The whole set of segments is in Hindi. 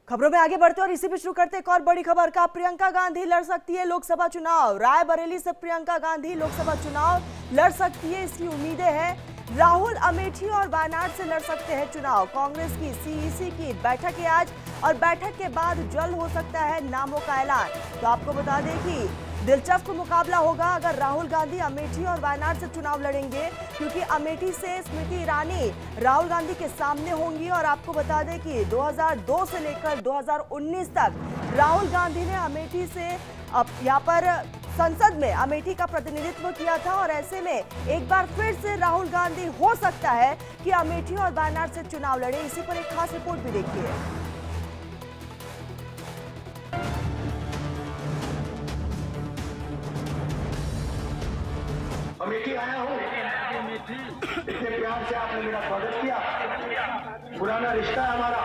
खबरों में आगे बढ़ते और इसी पे शुरू करते एक और बड़ी खबर का। प्रियंका गांधी लड़ सकती है लोकसभा चुनाव। रायबरेली से प्रियंका गांधी लोकसभा चुनाव लड़ सकती है, इसकी उम्मीदें हैं। राहुल अमेठी और वायनाड से लड़ सकते हैं चुनाव। कांग्रेस की सीईसी की बैठक है आज और बैठक के बाद जल्द हो सकता है नामों का ऐलान। तो आपको बता दें कि दिलचस्प मुकाबला होगा अगर राहुल गांधी अमेठी और वायनाड से चुनाव लड़ेंगे, क्योंकि अमेठी से स्मृति ईरानी राहुल गांधी के सामने होंगी। और आपको बता दें कि 2002 से लेकर 2019 तक राहुल गांधी ने अमेठी से यहाँ पर संसद में अमेठी का प्रतिनिधित्व किया था और ऐसे में एक बार फिर से राहुल गांधी हो सकता है कि अमेठी और वायनाड से चुनाव लड़े। इसी पर एक खास रिपोर्ट भी देखिए। अमेठी आया हूँ, इतने प्यार से आपने मेरा स्वागत किया। पुराना रिश्ता है हमारा,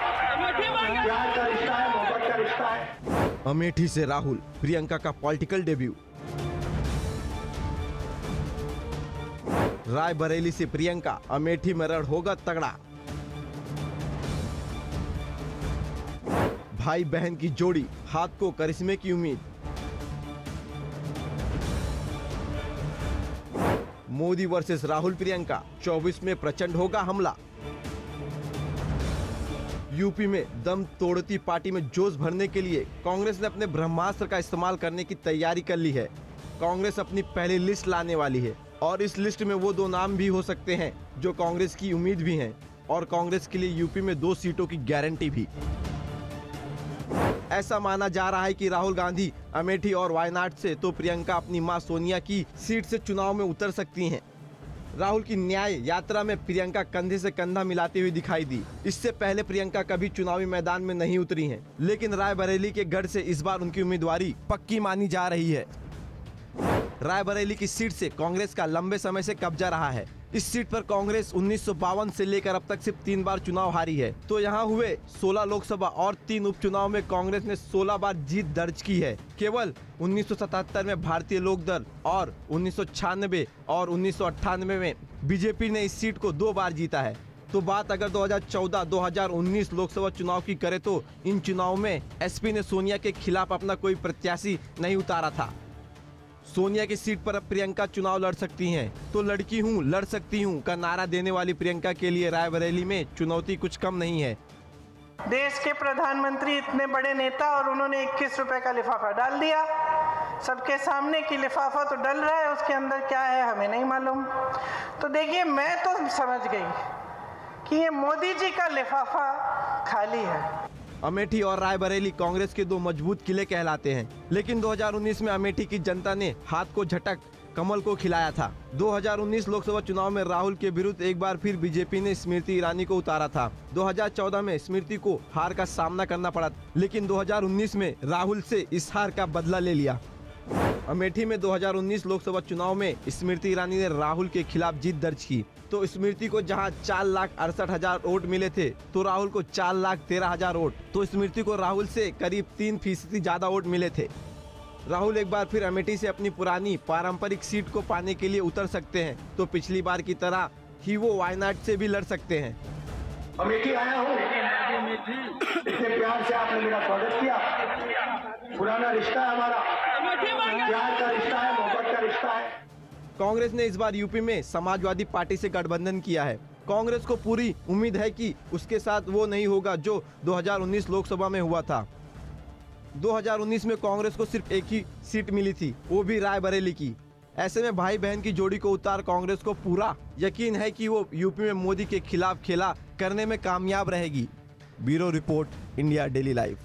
प्यार का रिश्ता है, मोहब्बत का रिश्ता है। अमेठी से राहुल प्रियंका का पॉलिटिकल डेब्यू। रायबरेली से प्रियंका अमेठी में रण होगा तगड़ा। भाई बहन की जोड़ी, हाथ को करिश्मे की उम्मीद। मोदी वर्सेस राहुल प्रियंका 24 में प्रचंड होगा हमला। यूपी में दम तोड़ती पार्टी में जोश भरने के लिए कांग्रेस ने अपने ब्रह्मास्त्र का इस्तेमाल करने की तैयारी कर ली है। कांग्रेस अपनी पहली लिस्ट लाने वाली है और इस लिस्ट में वो 2 नाम भी हो सकते हैं जो कांग्रेस की उम्मीद भी हैं और कांग्रेस के लिए यूपी में 2 सीटों की गारंटी भी। ऐसा माना जा रहा है कि राहुल गांधी अमेठी और वायनाड से तो प्रियंका अपनी मां सोनिया की सीट से चुनाव में उतर सकती हैं। राहुल की न्याय यात्रा में प्रियंका कंधे से कंधा मिलाती हुई दिखाई दी। इससे पहले प्रियंका कभी चुनावी मैदान में नहीं उतरी हैं, लेकिन रायबरेली के गढ़ से इस बार उनकी उम्मीदवारी पक्की मानी जा रही है। रायबरेली की सीट से कांग्रेस का लंबे समय से कब्जा रहा है। इस सीट पर कांग्रेस 1952 से लेकर अब तक सिर्फ 3 बार चुनाव हारी है। तो यहाँ हुए 16 लोकसभा और 3 उपचुनाव में कांग्रेस ने 16 बार जीत दर्ज की है। केवल 1977 में भारतीय लोकदल और 1996 और 1998 में बीजेपी ने इस सीट को 2 बार जीता है। तो बात अगर 2014-2019 लोकसभा चुनाव की करे तो इन चुनाव में एसपी ने सोनिया के खिलाफ अपना कोई प्रत्याशी नहीं उतारा था। सोनिया की सीट पर अब प्रियंका चुनाव लड़ सकती हैं। तो लड़की हूं, लड़ सकती हूं का नारा देने वाली प्रियंका के लिए रायबरेली में चुनौती कुछ कम नहीं है। देश के प्रधानमंत्री इतने बड़े नेता और उन्होंने 21 रुपए का लिफाफा डाल दिया सबके सामने कि लिफाफा तो डल रहा है, उसके अंदर क्या है हमें नहीं मालूम। तो देखिए, मैं तो समझ गई कि ये मोदी जी का लिफाफा खाली है। अमेठी और रायबरेली कांग्रेस के 2 मजबूत किले कहलाते हैं, लेकिन 2019 में अमेठी की जनता ने हाथ को झटक कमल को खिलाया था। 2019 लोकसभा चुनाव में राहुल के विरुद्ध एक बार फिर बीजेपी ने स्मृति ईरानी को उतारा था। 2014 में स्मृति को हार का सामना करना पड़ा, लेकिन 2019 में राहुल से इस हार का बदला ले लिया। अमेठी में 2019 लोकसभा चुनाव में स्मृति ईरानी ने राहुल के खिलाफ जीत दर्ज की। तो स्मृति को जहां 4,68,000 वोट मिले थे तो राहुल को 4,13,000 वोट। तो स्मृति को राहुल से करीब 3% ज्यादा वोट मिले थे। राहुल एक बार फिर अमेठी से अपनी पुरानी पारंपरिक सीट को पाने के लिए उतर सकते हैं। तो पिछली बार की तरह ही वो वायनाड से भी लड़ सकते हैं। अमेठी आया हूँ, इतने प्यार से आपने मेरा स्वागत किया। पुराना रिश्ता है हमारा, प्यार का रिश्ता है, मोहब्बत का रिश्ता है। कांग्रेस ने इस बार यूपी में समाजवादी पार्टी से गठबंधन किया है। कांग्रेस को पूरी उम्मीद है कि उसके साथ वो नहीं होगा जो 2019 लोकसभा में हुआ था। 2019 में कांग्रेस को सिर्फ एक ही सीट मिली थी, वो भी रायबरेली की। ऐसे में भाई बहन की जोड़ी को उतार कांग्रेस को पूरा यकीन है कि वो यूपी में मोदी के खिलाफ खेला करने में कामयाब रहेगी। Bureau report, India daily live.